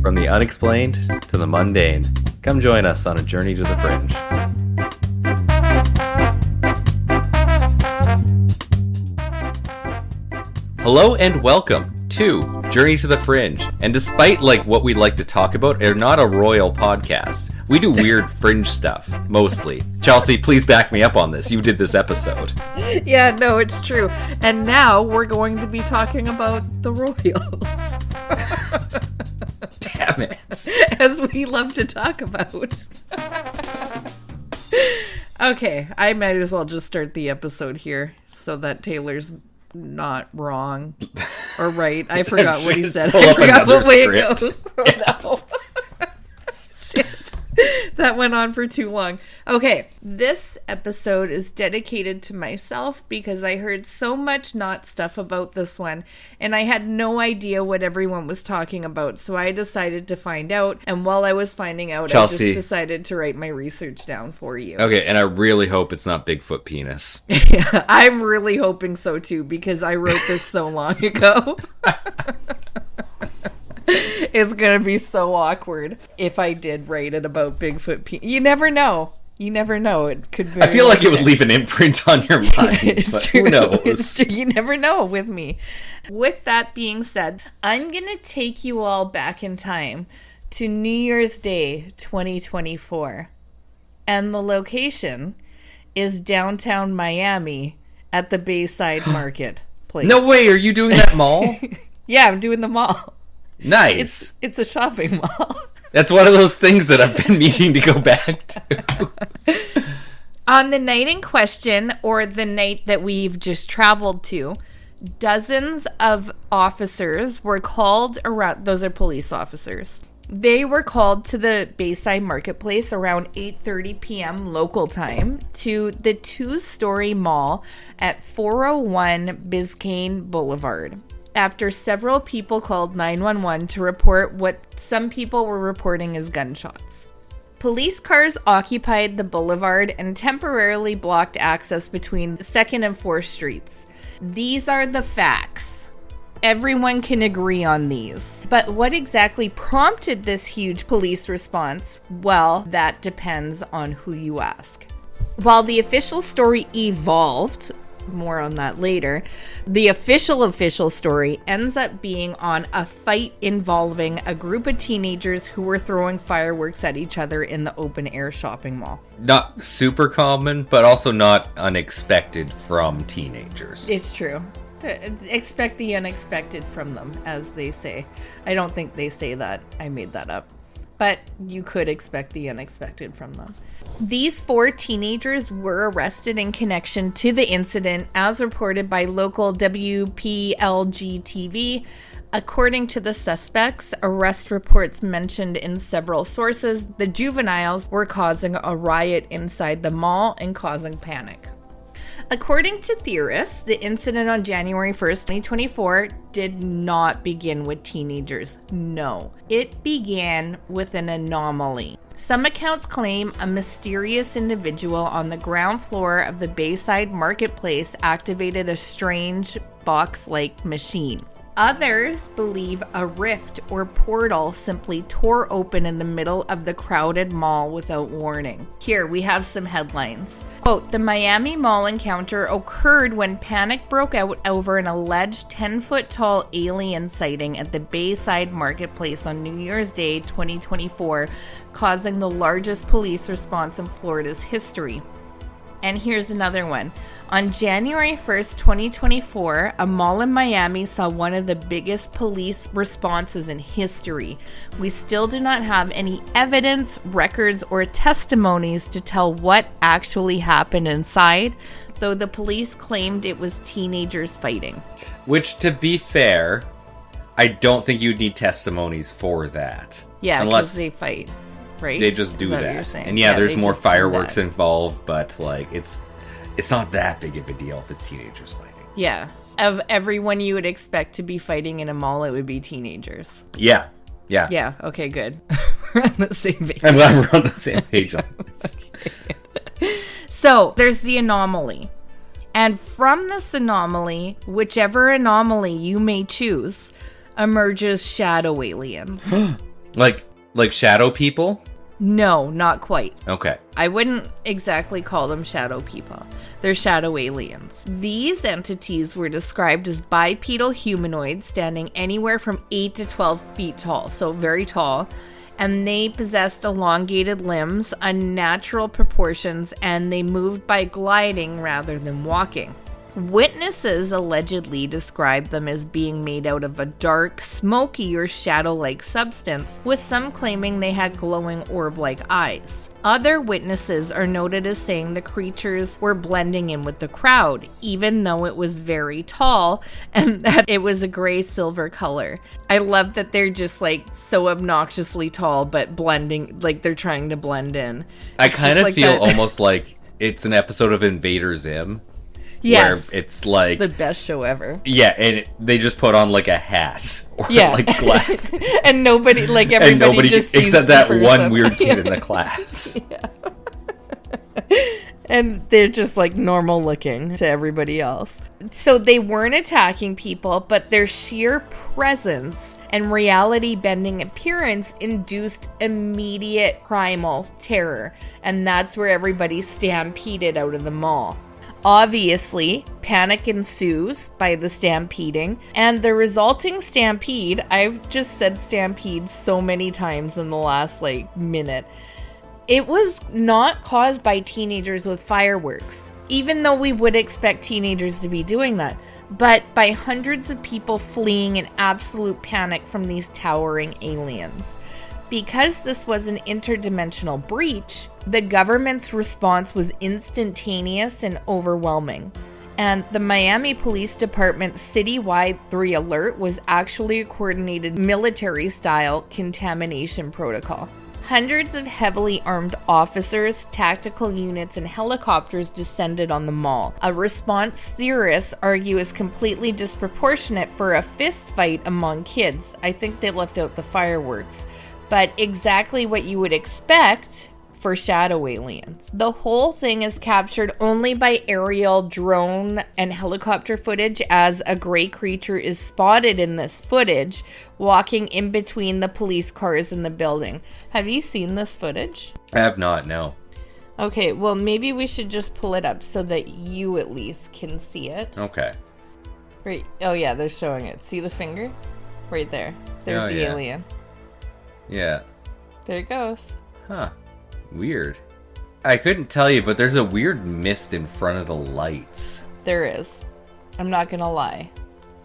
From the unexplained to the mundane, come join us on a journey to the fringe. Hello and welcome to Journey to the Fringe. And despite what we like to talk about, they're not a royal podcast. We do weird fringe stuff, mostly. Chelsea, please back me up on this. You did this episode. Yeah, no, it's true. And now we're going to be talking about the royals. Damn it. As we love to talk about. Okay, I might as well just start the episode here so that Taylor's not wrong or right. I forgot what he said. I forgot what way it goes. Oh, no. Shit. That went on for too long. Okay, this episode is dedicated to myself because I heard so much not stuff about this one and I had no idea what everyone was talking about, so I decided to find out, and while I was finding out, Chelsea, I just decided to write my research down for you. Okay, and I really hope it's not Bigfoot penis. Yeah, I'm really hoping so too because I wrote this so long ago. It's gonna be so awkward if I did write it about Bigfoot. You never know. You never know. It could be. I feel like it would leave an imprint on your mind, but true. Who knows? It's true. You never know with me. With that being said, I'm gonna take you all back in time to New Year's Day 2024. And the location is downtown Miami at the Bayside Market place. No way, are you doing that mall? Yeah, I'm doing the mall. Nice. It's a shopping mall. That's one of those things that I've been meaning to go back to. On the night in question, or the night that we've just traveled to, dozens of officers were called around. Those are police officers. They were called to the Bayside Marketplace around 8:30 p.m. local time to the two-story mall at 401 Biscayne Boulevard, after several people called 911 to report what some people were reporting as gunshots. Police cars occupied the boulevard and temporarily blocked access between 2nd and 4th Streets. These are the facts. Everyone can agree on these. But what exactly prompted this huge police response? Well, that depends on who you ask. While the official story evolved, more on that later, the official story ends up being on a fight involving a group of teenagers who were throwing fireworks at each other in the open air shopping mall. Not super common, but also not unexpected from teenagers. It's true. Expect the unexpected from them, as they say. I don't think they say that. I made that up. But you could expect the unexpected from them. These 4 teenagers were arrested in connection to the incident, as reported by local WPLG TV. According to the suspects, arrest reports mentioned in several sources, the juveniles were causing a riot inside the mall and causing panic. According to theorists, the incident on January 1st, 2024 did not begin with teenagers. No, it began with an anomaly. Some accounts claim a mysterious individual on the ground floor of the Bayside Marketplace activated a strange box-like machine. Others believe a rift or portal simply tore open in the middle of the crowded mall without warning. Here, we have some headlines. Quote, the Miami Mall encounter occurred when panic broke out over an alleged 10-foot-tall alien sighting at the Bayside Marketplace on New Year's Day 2024, causing the largest police response in Florida's history. And here's another one. On January 1st, 2024, a mall in Miami saw one of the biggest police responses in history. We still do not have any evidence, records, or testimonies to tell what actually happened inside, though the police claimed it was teenagers fighting. Which, to be fair, I don't think you'd need testimonies for that. Yeah, because they fight, right? They just do that. That. What you're saying? And yeah, there's more fireworks involved, but it's not that big of a deal if it's teenagers fighting. Yeah. Of everyone you would expect to be fighting in a mall, it would be teenagers. Yeah. Yeah, okay, good. We're on the same page. I'm glad we're on the same page on this. So, there's the anomaly. And from this anomaly, whichever anomaly you may choose, emerges shadow aliens. Like shadow people? No, not quite. Okay. I wouldn't exactly call them shadow people. They're shadow aliens. These entities were described as bipedal humanoids standing anywhere from 8 to 12 feet tall, so very tall. And they possessed elongated limbs, unnatural proportions, and they moved by gliding rather than walking. Witnesses allegedly described them as being made out of a dark, smoky, or shadow-like substance, with some claiming they had glowing orb-like eyes. Other witnesses are noted as saying the creatures were blending in with the crowd, even though it was very tall and that it was a gray-silver color. I love that they're just like so obnoxiously tall, but blending, like they're trying to blend in. I kind of feel almost like it's an episode of Invader Zim. Yes. Where it's like the best show ever. Yeah, and they just put on like a hat or like glass. And nobody, like everybody just sees except that one weird kid in the class. Yeah. And they're just like normal looking to everybody else. So they weren't attacking people, but their sheer presence and reality bending appearance induced immediate primal terror. And that's where everybody stampeded out of the mall. Obviously, panic ensues by the stampeding, and the resulting stampede, I've just said stampede so many times in the last minute, it was not caused by teenagers with fireworks, even though we would expect teenagers to be doing that, but by hundreds of people fleeing in absolute panic from these towering aliens. Because this was an interdimensional breach, the government's response was instantaneous and overwhelming. And the Miami Police Department's citywide 3 alert was actually a coordinated military-style contamination protocol. Hundreds of heavily armed officers, tactical units, and helicopters descended on the mall. A response theorists argue is completely disproportionate for a fist fight among kids. I think they left out the fireworks. But exactly what you would expect for shadow aliens. The whole thing is captured only by aerial, drone, and helicopter footage, as a gray creature is spotted in this footage walking in between the police cars in the building. Have you seen this footage? I have not, no. Okay, well, maybe we should just pull it up so that you at least can see it. Okay. Right. Oh, yeah, they're showing it. See the finger? Right there. There's the alien. Yeah. There it goes. Huh. Weird. I couldn't tell you, but there's a weird mist in front of the lights. There is. I'm not gonna lie.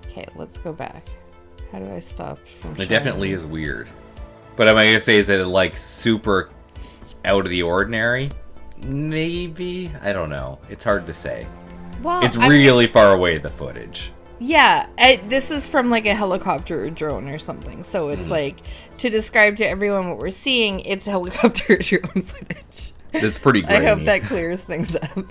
Okay, let's go back. How do I stop from It definitely is weird. But am I gonna say, is it like super out of the ordinary? Maybe. I don't know. It's hard to say. Well, it's really far away, the footage. Yeah, this is from like a helicopter or drone or something. So it's like, to describe to everyone what we're seeing, it's helicopter or drone footage. That's pretty grainy. I hope that clears things up.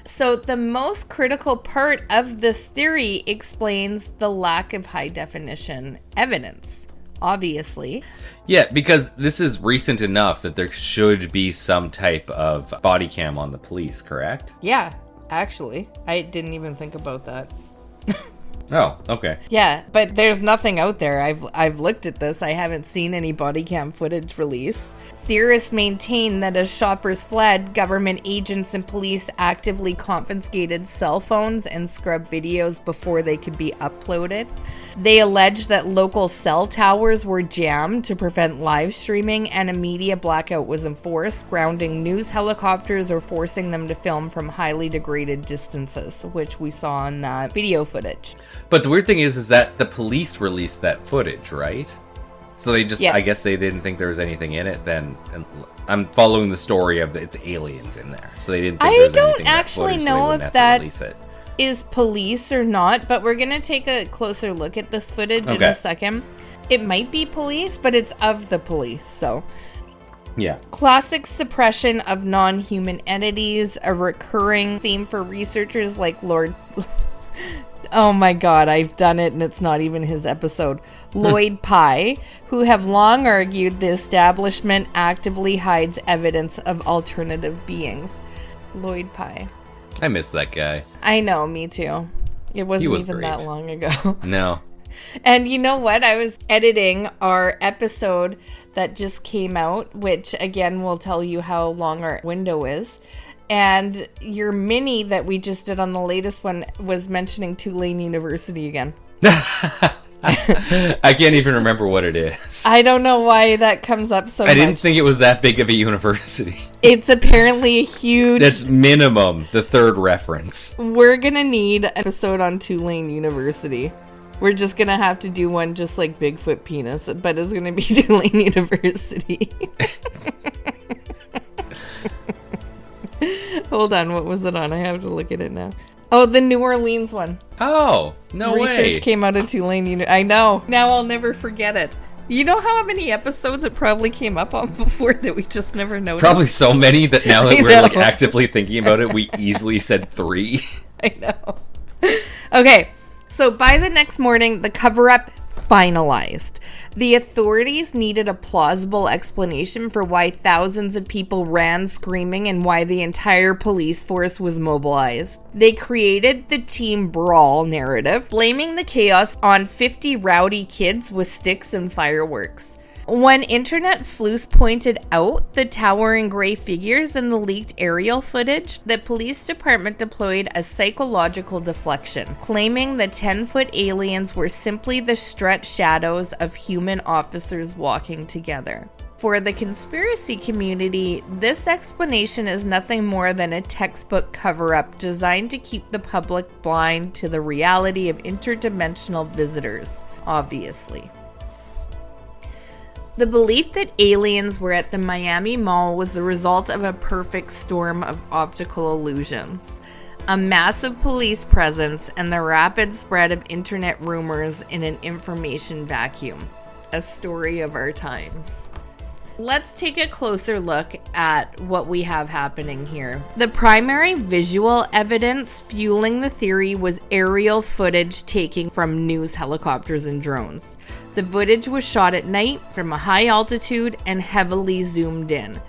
So the most critical part of this theory explains the lack of high definition evidence, obviously. Yeah, because this is recent enough that there should be some type of body cam on the police, correct? Yeah. Actually, I didn't even think about that. Oh, okay. Yeah, but there's nothing out there. I've looked at this. I haven't seen any body cam footage release. Theorists maintain that as shoppers fled, government agents and police actively confiscated cell phones and scrubbed videos before they could be uploaded. They allege that local cell towers were jammed to prevent live streaming, and a media blackout was enforced, grounding news helicopters or forcing them to film from highly degraded distances, which we saw in that video footage. But the weird thing is that the police released that footage, right? So they just, yes. I guess they didn't think there was anything in it then. And I'm following the story of it's aliens in there. So they didn't think there was anything in that footage. I don't actually know if that is police or not, but we're going to take a closer look at this footage in a second. It might be police, but it's of the police, so. Yeah. Classic suppression of non-human entities, a recurring theme for researchers like Lord... Oh my god, I've done it and it's not even his episode. Lloyd Pye, who have long argued the establishment actively hides evidence of alternative beings. Lloyd Pye. I miss that guy. I know, me too. It wasn't even great. that long ago. No. And you know what? I was editing our episode that just came out, which again will tell you how long our window is. And your mini that we just did on the latest one was mentioning Tulane University again. I can't even remember what it is. I don't know why that comes up so much. I didn't think it was that big of a university. It's apparently a huge... That's minimum the third reference. We're going to need an episode on Tulane University. We're just going to have to do one just like Bigfoot Penis, but it's going to be Tulane University. Hold on, what was it on? I have to look at it now. Oh, the New Orleans one. Oh, no way. Research came out of Tulane. I know. Now I'll never forget it. You know how many episodes it probably came up on before that we just never noticed? Probably so many that now that we're like actively thinking about it, we easily said 3. I know. Okay, so by the next morning, the cover-up finalized. The authorities needed a plausible explanation for why thousands of people ran screaming and why the entire police force was mobilized. They created the teen brawl narrative, blaming the chaos on 50 rowdy kids with sticks and fireworks. When internet sleuths pointed out the towering gray figures in the leaked aerial footage, the police department deployed a psychological deflection, claiming the 10-foot aliens were simply the stretched shadows of human officers walking together. For the conspiracy community, this explanation is nothing more than a textbook cover-up designed to keep the public blind to the reality of interdimensional visitors, obviously. The belief that aliens were at the Miami Mall was the result of a perfect storm of optical illusions, a massive police presence, and the rapid spread of internet rumors in an information vacuum. A story of our times. Let's take a closer look at what we have happening here. The primary visual evidence fueling the theory was aerial footage taken from news helicopters and drones. The footage was shot at night from a high altitude and heavily zoomed in.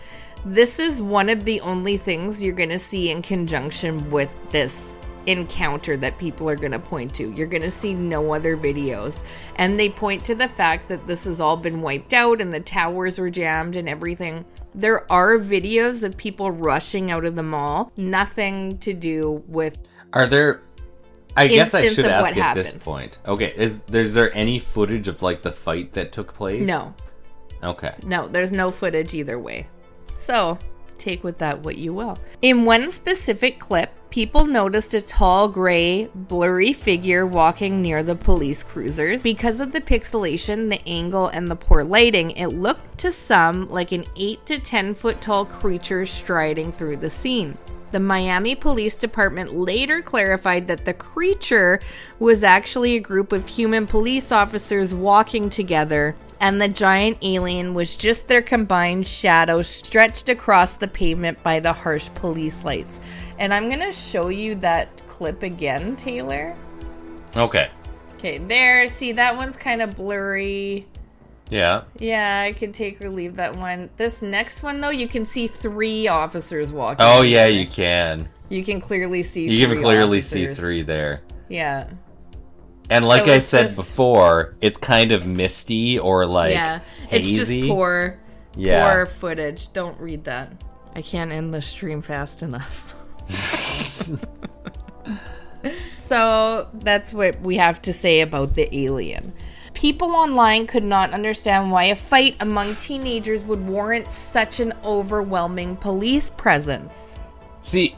This is one of the only things you're going to see in conjunction with this encounter that people are going to point to. You're going to see no other videos. And they point to the fact that this has all been wiped out and the towers were jammed and everything. There are videos of people rushing out of the mall. Nothing to do with... Are there... I guess I should ask at this point. Okay, is there any footage of like the fight that took place? No. Okay. No, there's no footage either way. So, take with that what you will. In one specific clip, people noticed a tall, gray, blurry figure walking near the police cruisers. Because of the pixelation, the angle, and the poor lighting, it looked to some like an 8 to 10 foot tall creature striding through the scene. The Miami Police Department later clarified that the creature was actually a group of human police officers walking together, and the giant alien was just their combined shadow stretched across the pavement by the harsh police lights. And I'm going to show you that clip again, Taylor. Okay. Okay, there. See, that one's kind of blurry. Yeah. Yeah, I could take or leave that one. This next one, though, you can see 3 officers walking. Oh, yeah, you can. You can clearly see 3 You can clearly officers. see 3 there. Yeah. And like So I it's said just- before, it's kind of misty or like hazy. It's just poor Yeah. footage. Don't read that. I can't end the stream fast enough. So that's what we have to say about the alien. People online could not understand why a fight among teenagers would warrant such an overwhelming police presence. See,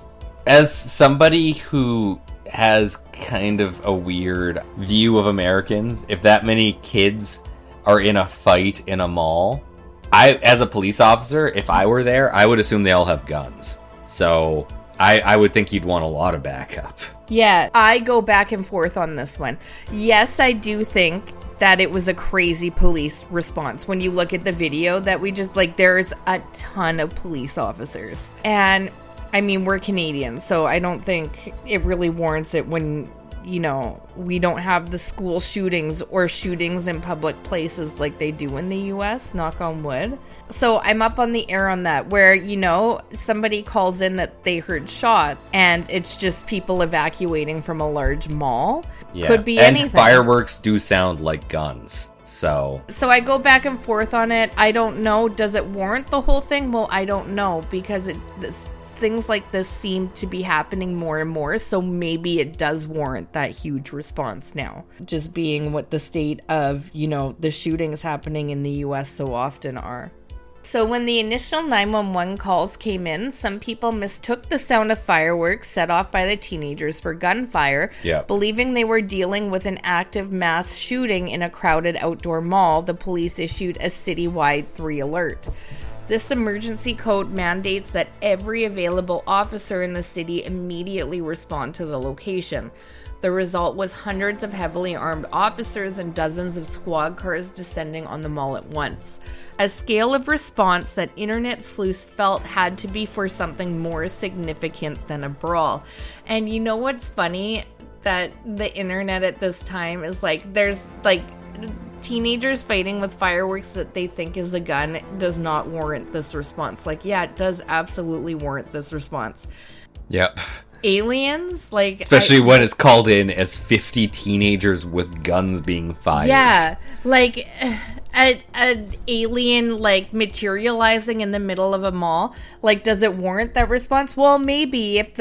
as somebody who has kind of a weird view of Americans, if that many kids are in a fight in a mall, as a police officer, if I were there, I would assume they all have guns. So I would think you'd want a lot of backup. Yeah, I go back and forth on this one. Yes, I do think that it was a crazy police response. When you look at the video that we just, like, there's a ton of police officers. And, I mean, we're Canadians, so I don't think it really warrants it when we don't have the school shootings or shootings in public places like they do in the US, knock on wood. So I'm up on the air on that, where, somebody calls in that they heard shot and it's just people evacuating from a large mall. Yeah. Could be and anything. Fireworks do sound like guns. So I go back and forth on it. I don't know. Does it warrant the whole thing? Well, I don't know, because things like this seem to be happening more and more. So maybe it does warrant that huge response now. Just being what the state of, the shootings happening in the US so often are. So when the initial 911 calls came in, some people mistook the sound of fireworks set off by the teenagers for gunfire, believing they were dealing with an active mass shooting in a crowded outdoor mall. The police issued a citywide 3 alert. This emergency code mandates that every available officer in the city immediately respond to the location. The result was hundreds of heavily armed officers and dozens of squad cars descending on the mall at once. A scale of response that internet sleuths felt had to be for something more significant than a brawl. And you know what's funny? That the internet at this time is there's teenagers fighting with fireworks that they think is a gun does not warrant this response. It does absolutely warrant this response. Yep. Aliens, especially when it's called in as 50 teenagers with guns being fired. Yeah, an alien materializing in the middle of a mall. Does it warrant that response? Well, maybe if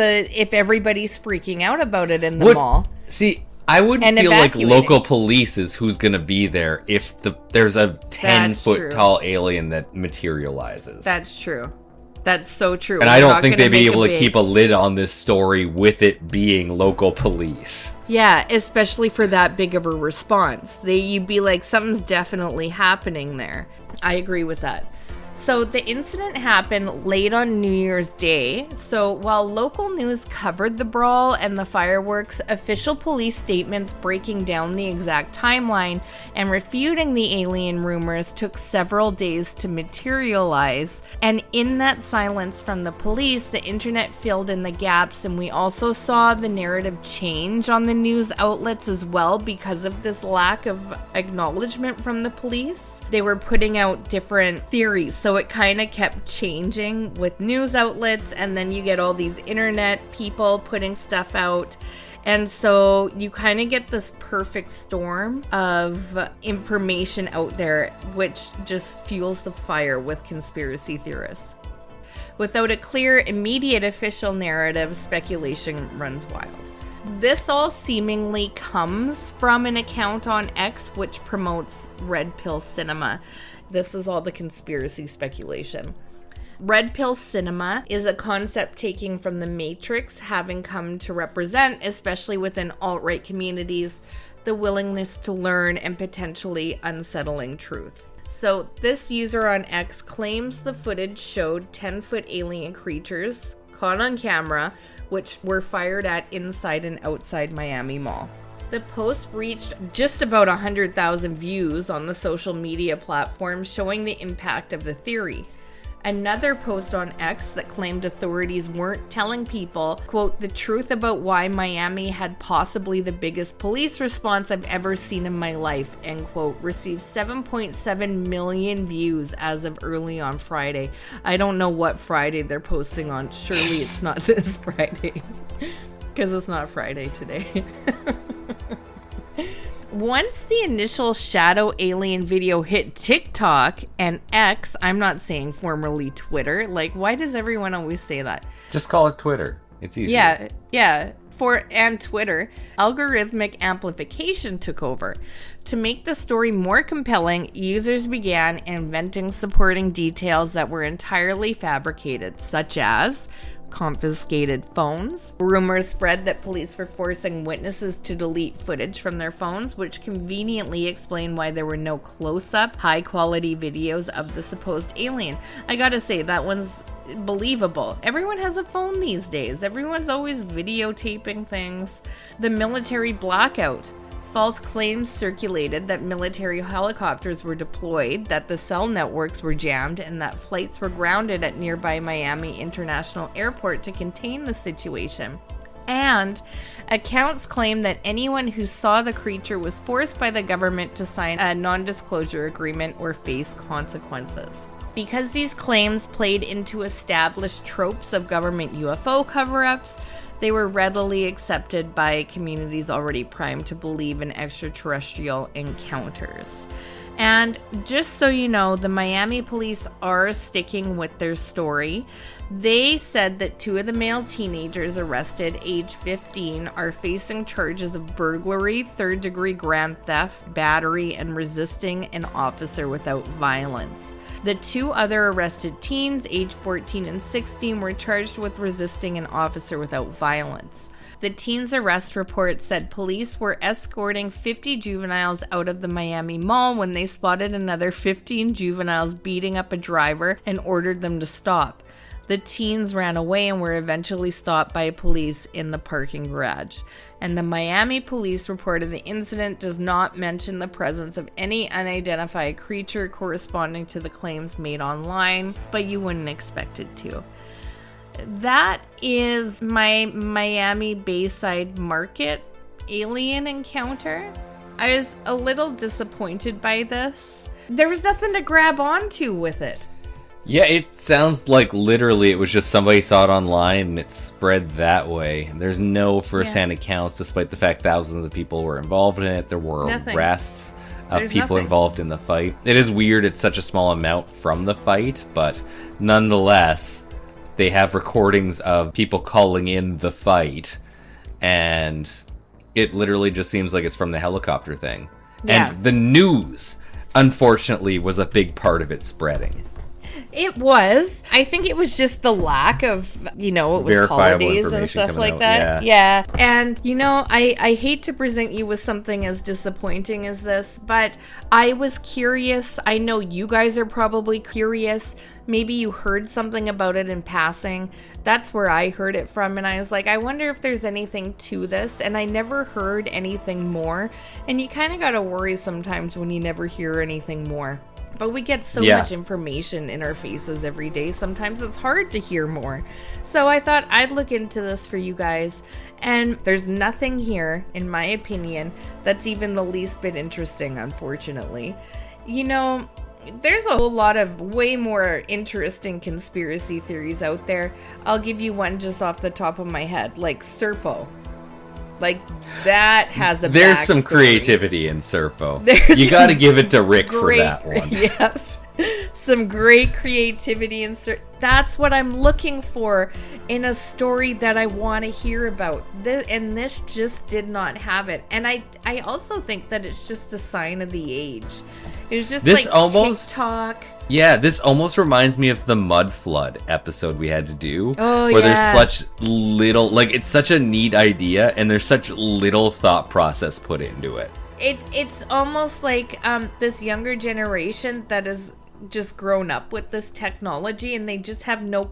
everybody's freaking out about it in the mall. See, I wouldn't feel like local police is who's going to be there if there's a 10-foot tall alien that materializes. That's true. That's so true. And I don't think they'd be able to keep a lid on this story with it being local police. Yeah, especially for that big of a response. You'd be like, something's definitely happening there. I agree with that. So the incident happened late on New Year's Day. So while local news covered the brawl and the fireworks, official police statements breaking down the exact timeline and refuting the alien rumors took several days to materialize. And in that silence from the police, the internet filled in the gaps, and we also saw the narrative change on the news outlets as well because of this lack of acknowledgement from the police. They were putting out different theories, so it kind of kept changing with news outlets, and then you get all these internet people putting stuff out, and so you kind of get this perfect storm of information out there, which just fuels the fire with conspiracy theorists. Without a clear, immediate official narrative, speculation runs wild. This all seemingly comes from an account on X which promotes Red Pill Cinema. This is all the conspiracy speculation. Red Pill Cinema is a concept taken from The Matrix, having come to represent, especially within alt-right communities, the willingness to learn and potentially unsettling truth. So this user on X claims the footage showed 10-foot alien creatures caught on camera, which were fired at inside and outside Miami Mall. The post reached just about 100,000 views on the social media platform, showing the impact of the theory. Another post on X that claimed authorities weren't telling people, quote, the truth about why Miami had possibly the biggest police response I've ever seen in my life, end quote, received 7.7 million views as of early on Friday. I don't know what Friday they're posting on. Surely it's not this Friday, because it's not Friday today. Once the initial shadow alien video hit TikTok and X, I'm not saying formerly Twitter. Why does everyone always say that? Just call it Twitter. It's easier. Yeah. And Twitter, algorithmic amplification took over. To make the story more compelling, users began inventing supporting details that were entirely fabricated, such as confiscated phones. Rumors spread that police were forcing witnesses to delete footage from their phones, which conveniently explain why there were no close-up, high-quality videos of the supposed alien. I gotta say, that one's believable. Everyone has a phone these days. Everyone's always videotaping things. The military blackout. False claims circulated that military helicopters were deployed, that the cell networks were jammed, and that flights were grounded at nearby Miami International Airport to contain the situation. And accounts claim that anyone who saw the creature was forced by the government to sign a non-disclosure agreement or face consequences. Because these claims played into established tropes of government UFO cover-ups, they were readily accepted by communities already primed to believe in extraterrestrial encounters. And just so you know, the Miami police are sticking with their story. They said that 2 of the male teenagers arrested, age 15, are facing charges of burglary, third-degree grand theft, battery, and resisting an officer without violence. The 2 other arrested teens, age 14 and 16, were charged with resisting an officer without violence. The teens' arrest report said police were escorting 50 juveniles out of the Miami Mall when they spotted another 15 juveniles beating up a driver and ordered them to stop. The teens ran away and were eventually stopped by police in the parking garage. And the Miami police reported the incident does not mention the presence of any unidentified creature corresponding to the claims made online, but you wouldn't expect it to. That is my Miami Bayside Market alien encounter. I was a little disappointed by this. There was nothing to grab onto with it. Yeah, it sounds like literally it was just somebody saw it online and it spread that way. There's no first-hand accounts, despite the fact thousands of people were involved in it. There were arrests of people involved in the fight. It is weird it's such a small amount from the fight, but nonetheless, they have recordings of people calling in the fight, and it literally just seems like it's from the helicopter thing. Yeah. And the news, unfortunately, was a big part of it spreading. It was. I think it was just the lack of, it was verifiable holidays and stuff like out. That. Yeah. And, I hate to present you with something as disappointing as this, but I was curious. I know you guys are probably curious. Maybe you heard something about it in passing. That's where I heard it from. And I was like, I wonder if there's anything to this. And I never heard anything more. And you kind of got to worry sometimes when you never hear anything more. But we get so much information in our faces every day. Sometimes it's hard to hear more. So I thought I'd look into this for you guys. And there's nothing here, in my opinion, that's even the least bit interesting, unfortunately. There's a whole lot of way more interesting conspiracy theories out there. I'll give you one just off the top of my head, like Serpo. Like, that has a There's backstory. Some creativity in Serpo. You got to give it to Rick for that one. Yeah. Some great creativity in Serpo. That's what I'm looking for in a story that I want to hear about. And this just did not have it. And I also think that it's just a sign of the age. It was just this like almost, TikTok. Yeah, this almost reminds me of the mud flood episode we had to do. Oh, where there's such little, it's such a neat idea and there's such little thought process put into it. It's almost like this younger generation that is just grown up with this technology and they just have no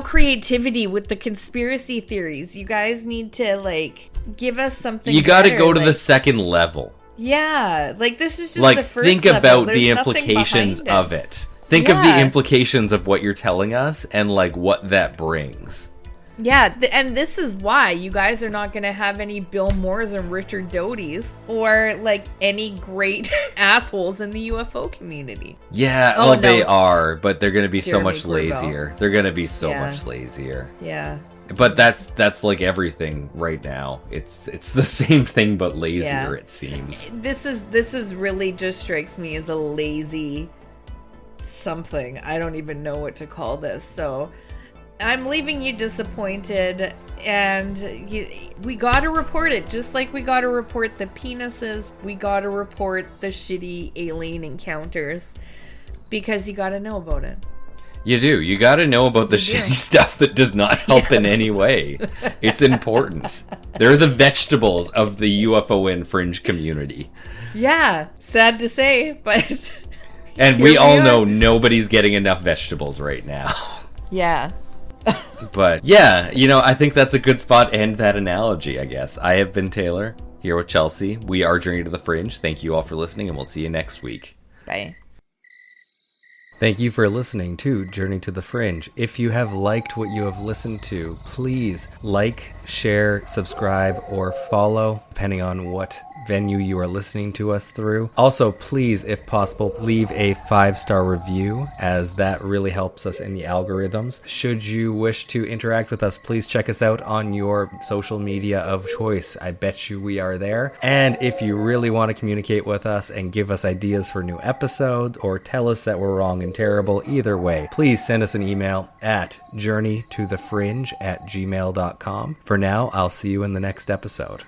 creativity with the conspiracy theories. You guys need to give us something. You got to go to the second level. Yeah, this is just the first think level. About There's the implications of it. Think of the implications of what you're telling us and what that brings. Yeah, and this is why you guys are not going to have any Bill Moores and Richard Doty's or any great assholes in the UFO community. Yeah, they are, but they're going to be so much lazier. They're going to be so much lazier. Yeah. But that's everything right now. It's the same thing but lazier, it seems. This is really just strikes me as a lazy something. I don't even know what to call this. So I'm leaving you disappointed, and we got to report it. Just like we got to report the penises, we got to report the shitty alien encounters because you got to know about it. You do. You got to know about the shitty stuff that does not help in any way. It's important. They're the vegetables of the UFO and fringe community. Yeah, sad to say, but... And we all know nobody's getting enough vegetables right now. Yeah. But, yeah, I think that's a good spot to end that analogy, I guess. I have been Taylor, here with Chelsea. We are Journey to the Fringe. Thank you all for listening, and we'll see you next week. Bye. Thank you for listening to Journey to the Fringe. If you have liked what you have listened to, please like, share, subscribe, or follow, depending on what venue you are listening to us through. Also, please, if possible, leave a 5-star review, as that really helps us in the algorithms. Should you wish to interact with us, please check us out on your social media of choice. I bet you we are there. And if you really want to communicate with us and give us ideas for new episodes, or tell us that we're wrong and terrible, either way, please send us an email at journeytothefringe@gmail.com. For now, I'll see you in the next episode.